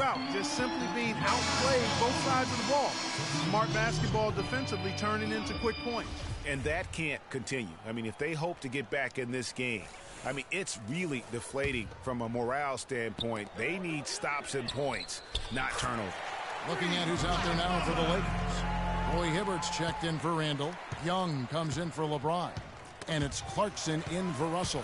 drought, just simply being outplayed both sides of the ball. Smart basketball defensively turning into quick points. And that can't continue. I mean, if they hope to get back in this game, I mean, it's really deflating from a morale standpoint. They need stops and points, not turnovers. Looking at who's out there now for the Lakers. Roy Hibbert's checked in for Randall. Young comes in for LeBron. And it's Clarkson in for Russell.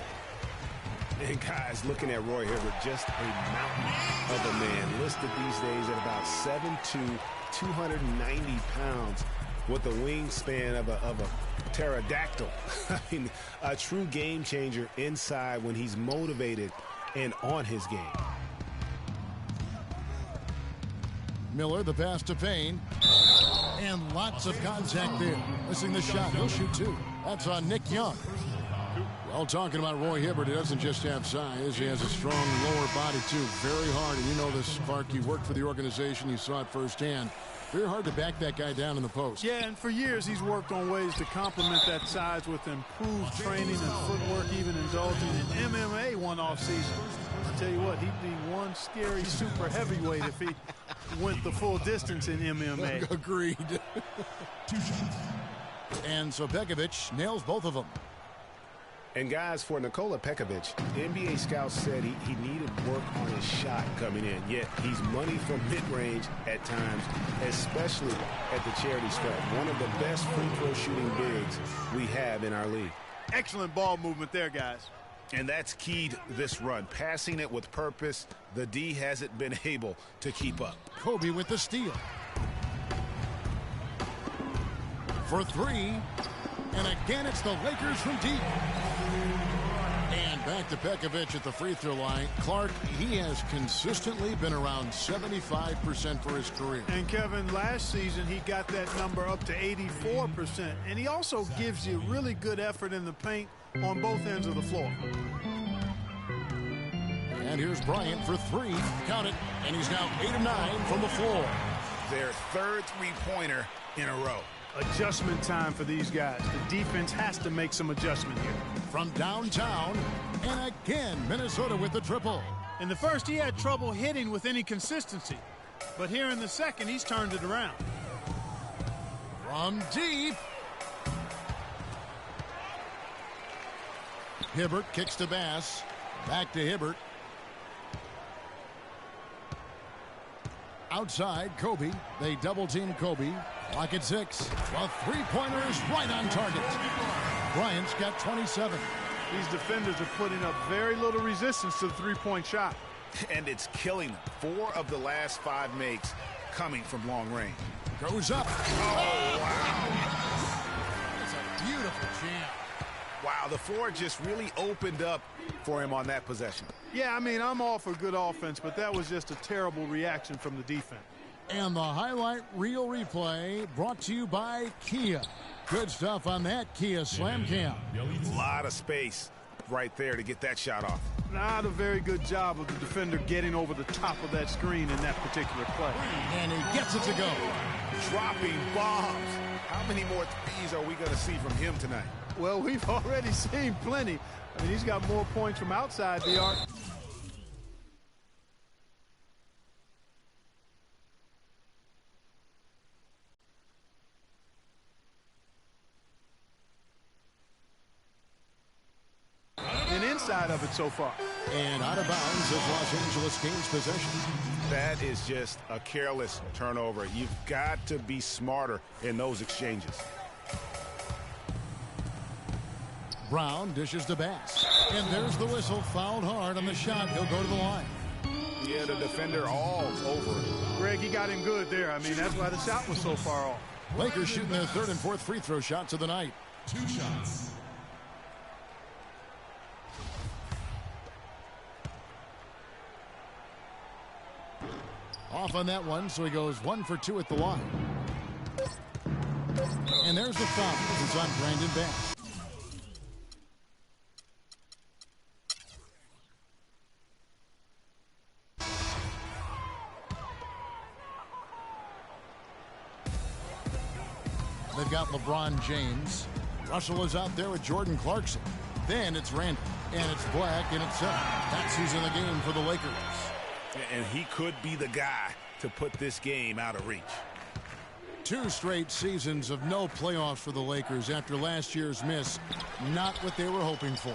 And guys, looking at Roy Hibbert, just a mountain of a man. Listed these days at about 7'2", 290 pounds with the wingspan of a pterodactyl. I mean, a true game changer inside when he's motivated and on his game. Miller, the pass to Payne. And lots of contact there. Missing the shot. He'll shoot two. That's on Nick Young. Well, talking about Roy Hibbert, he doesn't just have size. He has a strong lower body, too. Very hard. And you know this, Clark. You worked for the organization. You saw it firsthand. Very hard to back that guy down in the post. Yeah, and for years he's worked on ways to complement that size with improved training and footwork, even indulging in MMA one off season. I tell you what, he'd be one scary super heavyweight if he went the full distance in MMA. Agreed. And so Pekovic nails both of them. And guys, for Nikola Pekovic, NBA scouts said he needed work on his shot coming in. Yet he's money from mid-range at times, especially at the charity stripe. One of the best free throw shooting bigs we have in our league. Excellent ball movement there, guys. And that's keyed this run. Passing it with purpose, the D hasn't been able to keep up. Kobe with the steal. For three. And again, it's the Lakers from deep. And back to Pekovic at the free throw line. Clark, he has consistently been around 75% for his career. And Kevin, last season he got that number up to 84%. And he also gives you really good effort in the paint on both ends of the floor. And here's Bryant for three. Count it. And he's now 8 of 9 from the floor. Their third three-pointer in a row. Adjustment time for these guys. The defense has to make some adjustment here. From downtown, and again, Minnesota with the triple. In the first, he had trouble hitting with any consistency. But here in the second, he's turned it around. From deep. Hibbert kicks to Bass. Back to Hibbert. Outside, Kobe. They double-team Kobe. Lock at 6. Well, three-pointer is right on target. Bryant's got 27. These defenders are putting up very little resistance to the three-point shot. And it's killing them. 4 of the last 5 makes coming from long range. Goes up. Oh, wow. That's a beautiful jam. Wow, the floor just really opened up for him on that possession. Yeah, I mean, I'm all for good offense, but that was just a terrible reaction from the defense. And the highlight reel replay brought to you by Kia. Good stuff on that Kia Slam Cam. A lot of space right there to get that shot off. Not a very good job of the defender getting over the top of that screen in that particular play. And he gets it to go. Dropping bombs. How many more threes are we going to see from him tonight? Well, we've already seen plenty. I mean, he's got more points from outside the arc. And inside of it so far. And out of bounds as Los Angeles gains possession. That is just a careless turnover. You've got to be smarter in those exchanges. Brown dishes to Bass. And there's the whistle. Fouled hard on the shot. He'll go to the line. Yeah, the defender all over it. Greg, he got him good there. I mean, that's why the shot was so far off. Lakers shooting their third and fourth free throw shots of the night. 2 shots. Off on that one, so he goes 1 for 2 at the line. And there's the foul. It's on Brandon Bass. They've got LeBron James. Russell is out there with Jordan Clarkson. Then it's Randall. And it's Black, and it's 7. That's who's in the game for the Lakers. And he could be the guy to put this game out of reach. 2 straight seasons of no playoffs for the Lakers after last year's miss. Not what they were hoping for.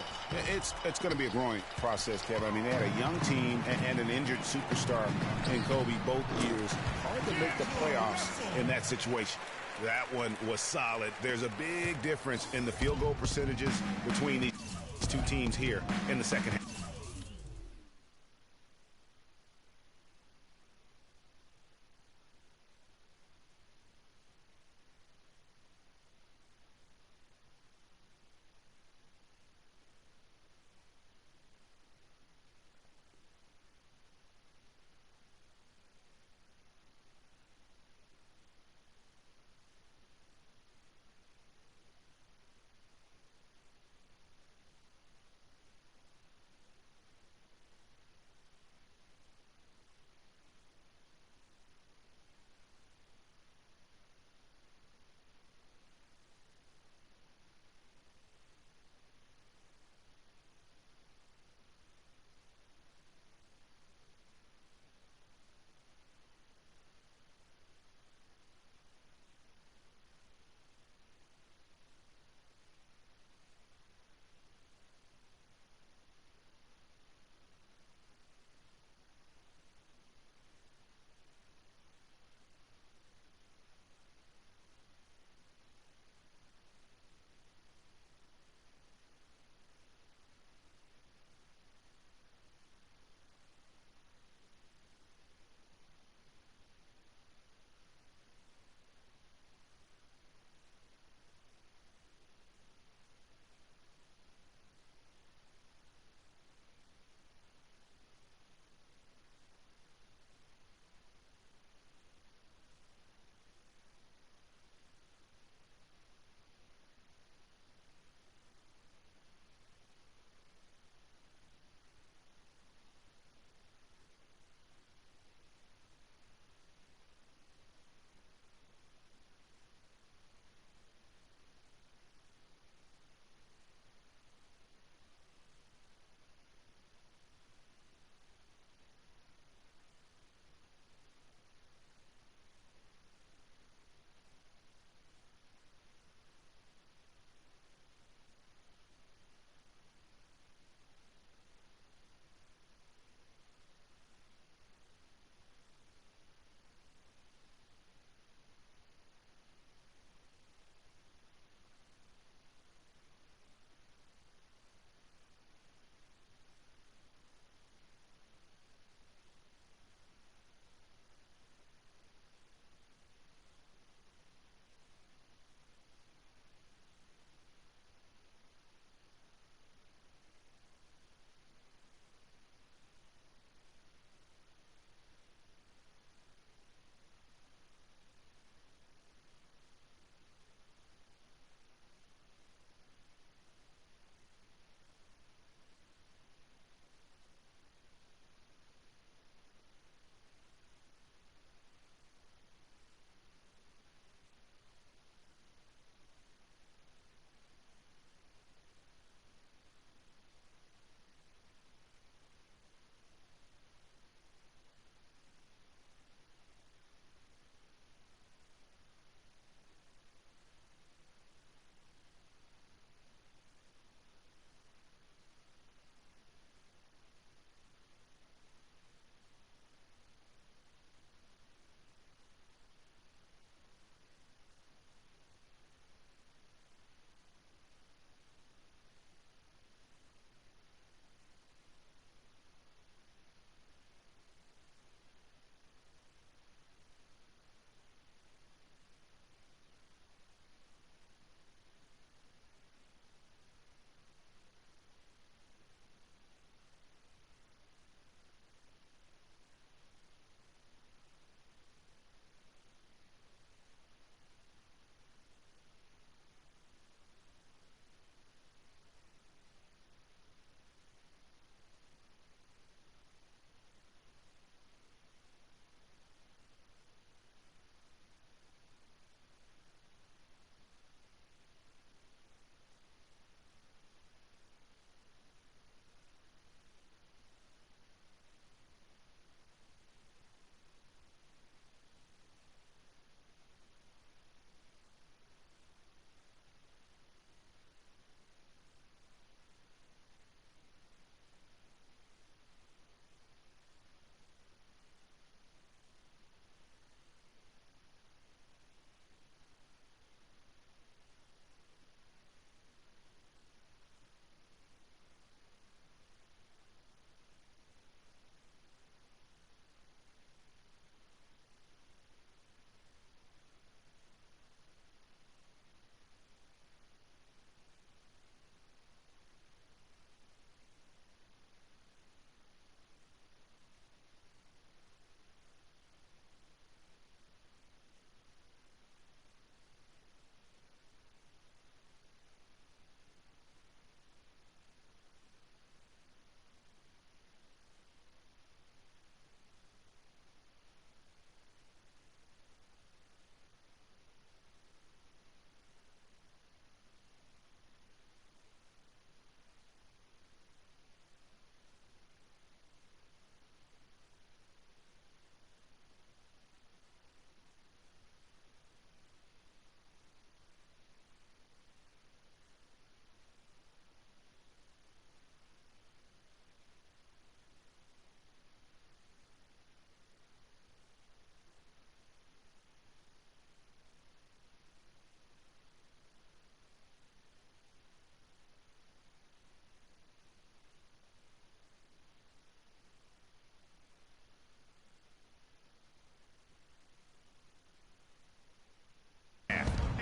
It's going to be a growing process, Kevin. I mean, they had a young team and an injured superstar in Kobe both years. Hard to make the playoffs in that situation. That one was solid. There's a big difference in the field goal percentages between these two teams here in the second half.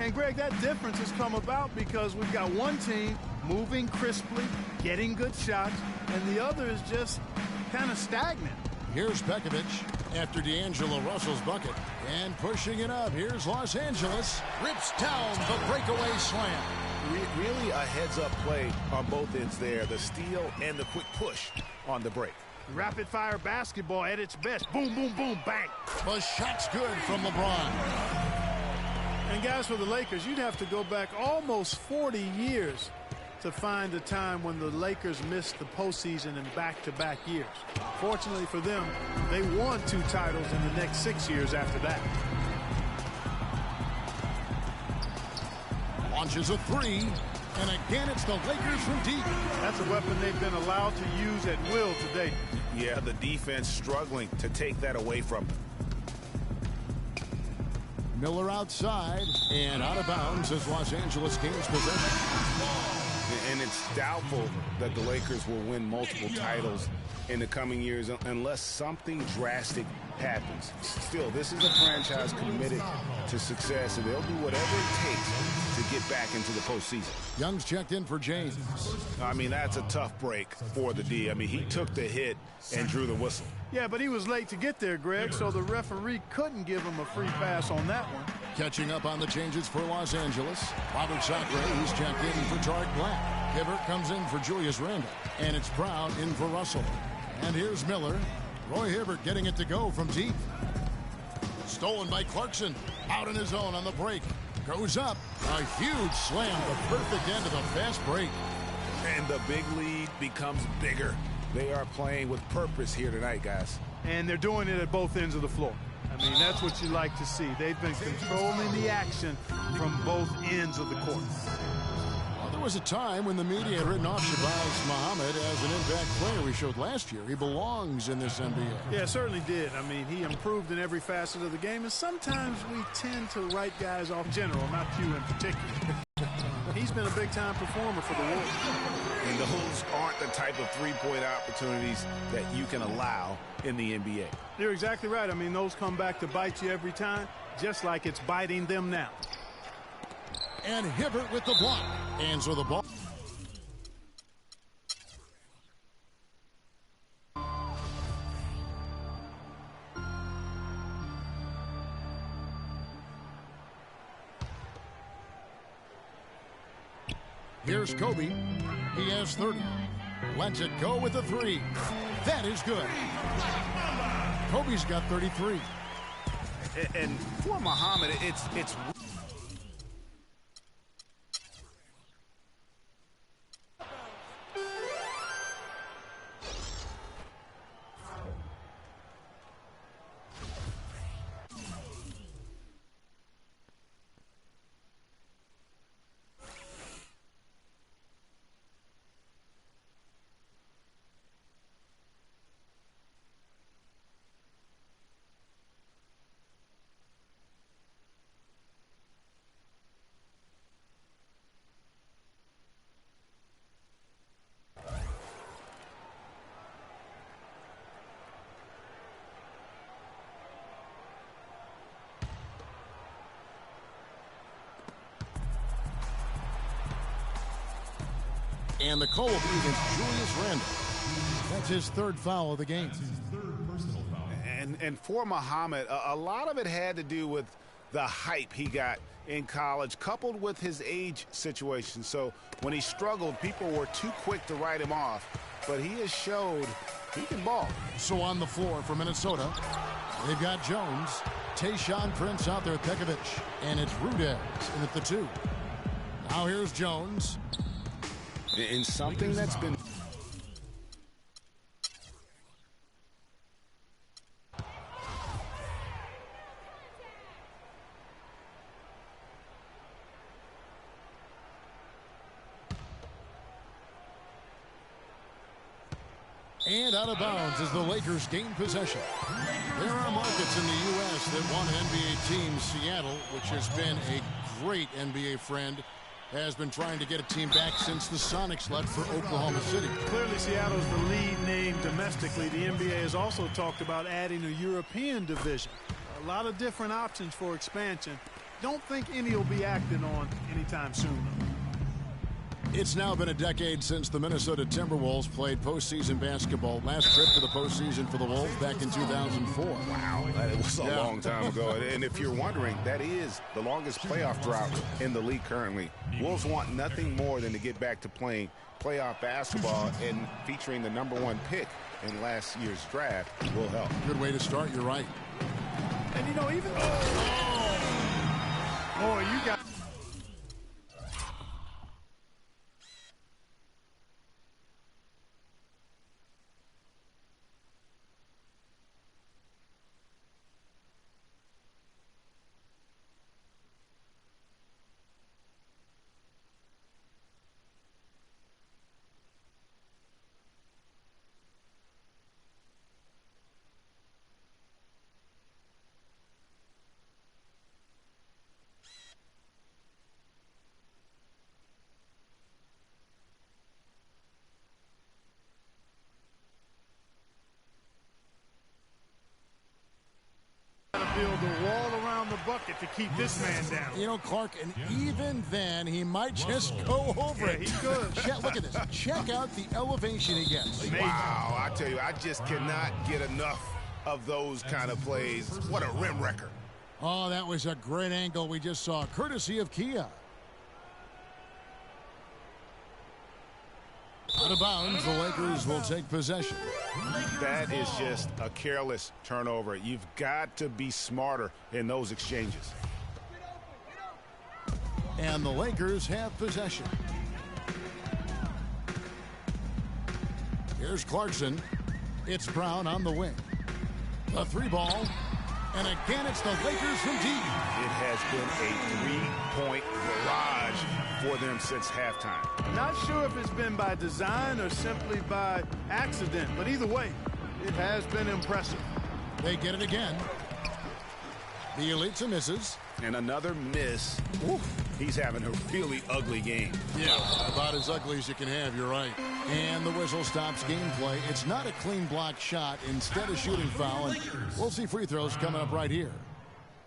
And, Greg, that difference has come about because we've got one team moving crisply, getting good shots, and the other is just kind of stagnant. Here's Pekovic after D'Angelo Russell's bucket. And pushing it up, here's Los Angeles. Rips down the breakaway slam. Really a heads-up play on both ends there. The steal and the quick push on the break. Rapid-fire basketball at its best. Boom, boom, boom, bang. The shot's good from LeBron. And, guys, for the Lakers, you'd have to go back almost 40 years to find a time when the Lakers missed the postseason in back-to-back years. Fortunately for them, they won 2 titles in the next 6 years after that. Launches a 3, and again it's the Lakers from deep. That's a weapon they've been allowed to use at will today. Yeah, the defense struggling to take that away from them. Miller outside and out of bounds as Los Angeles gains possession. And it's doubtful that the Lakers will win multiple titles in the coming years unless something drastic happens. Still, this is a franchise committed to success, and they'll do whatever it takes to get back into the postseason. Young's checked in for James. I mean, that's a tough break for the D. I mean, he took the hit and drew the whistle. Yeah, but he was late to get there, Greg, so the referee couldn't give him a free pass on that one. Catching up on the changes for Los Angeles. Robert Sacre, who's checked in for Tariq Black. Hibbert comes in for Julius Randle. And it's Brown in for Russell. And here's Miller. Roy Hibbert getting it to go from deep. Stolen by Clarkson. Out in his own on the break. Goes up. A huge slam. The perfect end of the fast break. And the big lead becomes bigger. They are playing with purpose here tonight, guys. And they're doing it at both ends of the floor. I mean, that's what you like to see. They've been controlling the action from both ends of the court. Well, there was a time when the media had written off Shabazz Muhammad as an impact player we showed last year. He belongs in this NBA. Yeah, certainly did. I mean, he improved in every facet of the game, and sometimes we tend to write guys off general, not you in particular. He's been a big-time performer for the Wolves. And those aren't the type of three-point opportunities that you can allow in the NBA. You're exactly right. I mean, those come back to bite you every time, just like it's biting them now. And Hibbert with the block. And so the ball. Here's Kobe. He has 30. Lets it go with a 3. That is good. Kobe's got 33. And for Muhammad, it's and the call will be against Julius Randle. That's his 3rd foul of the game. And for Muhammad, a lot of it had to do with the hype he got in college, coupled with his age situation. So when he struggled, people were too quick to write him off. But he has showed he can ball. So on the floor for Minnesota, they've got Jones, Tayshaun Prince out there, Pekovic, and it's Rudez in at the 2. Now here's Jones. In something that's been and out of bounds as the Lakers gain possession. There are markets in the U.S. that want an NBA team. Seattle, which has been a great NBA friend, has been trying to get a team back since the Sonics left for Oklahoma City. Clearly, Seattle's the lead name domestically. The NBA has also talked about adding a European division. A lot of different options for expansion. Don't think any will be acted on anytime soon, though. It's now been a decade since the Minnesota Timberwolves played postseason basketball. Last trip to the postseason for the Wolves back in 2004. Wow, that was a long time ago. And if you're wondering, that is the longest playoff drought in the league currently. Wolves want nothing more than to get back to playing playoff basketball, and featuring the #1 pick in last year's draft will help. Good way to start, you're right. And, you know, even boy, you got... build a wall around the bucket to keep this man down. You know, Clark, and even then, he might just go over it. He could. Look at this. Check out the elevation he gets. Wow, I tell you, I just cannot get enough of those kind of plays. What a rim wrecker. Oh, that was a great angle we just saw, courtesy of Kia. Out of bounds, the Lakers will take possession. That is just a careless turnover. You've got to be smarter in those exchanges. And the Lakers have possession. Here's Clarkson. It's Brown on the wing. The three ball. And again, it's the Lakers from deep. It has been a three-point barrage for them since halftime. Not sure if it's been by design or simply by accident, but either way, it has been impressive. They get it again. The Elitsa misses. And another miss. Oof. He's having a really ugly game. Yeah, about as ugly as you can have, you're right. And the whistle stops gameplay. It's not a clean block shot, instead a shooting foul, and we'll see free throws coming up right here.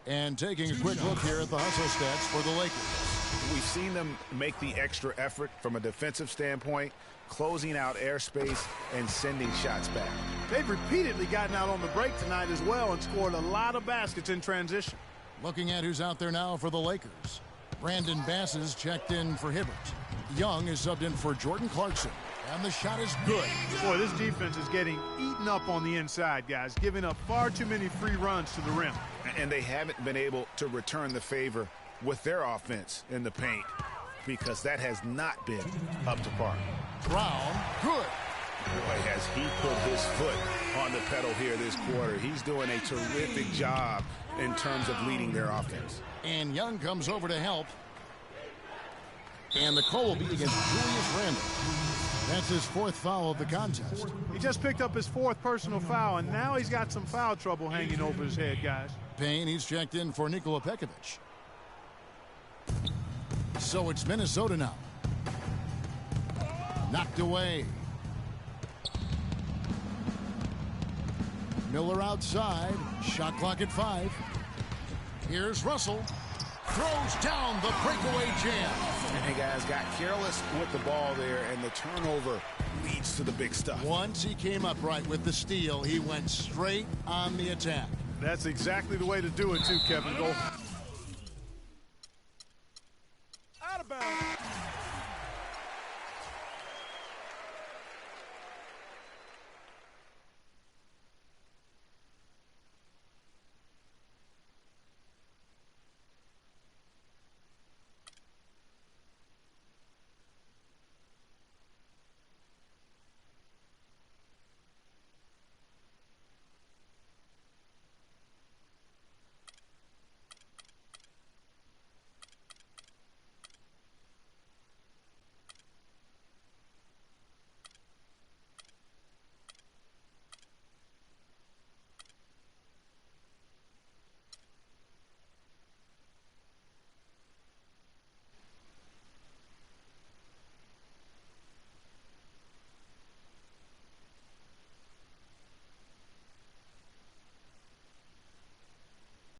And taking a quick look here at the hustle stats for the Lakers. We've seen them make the extra effort from a defensive standpoint, closing out airspace and sending shots back. They've repeatedly gotten out on the break tonight as well and scored a lot of baskets in transition. Looking at who's out there now for the Lakers. Brandon Bass is checked in for Hibbert. Young is subbed in for Jordan Clarkson. And the shot is good. Boy, this defense is getting eaten up on the inside, guys, giving up far too many free runs to the rim. And they haven't been able to return the favor with their offense in the paint, because that has not been up to par. Brown, good. Boy, has he put his foot on the pedal here this quarter. He's doing a terrific job in terms of leading their offense. And Young comes over to help. And the call will be against Julius Randle. That's his fourth foul of the contest. He just picked up his fourth personal foul, and now he's got some foul trouble hanging over his head, guys. Payne, he's checked in for Nikola Pekovic. So it's Minnesota now. Knocked away. Miller outside. Shot clock at 5. Here's Russell. Throws down the breakaway jam. And guys got careless with the ball there, and the turnover leads to the big stuff. Once he came up right with the steal, he went straight on the attack. That's exactly the way to do it, too, Kevin. Go.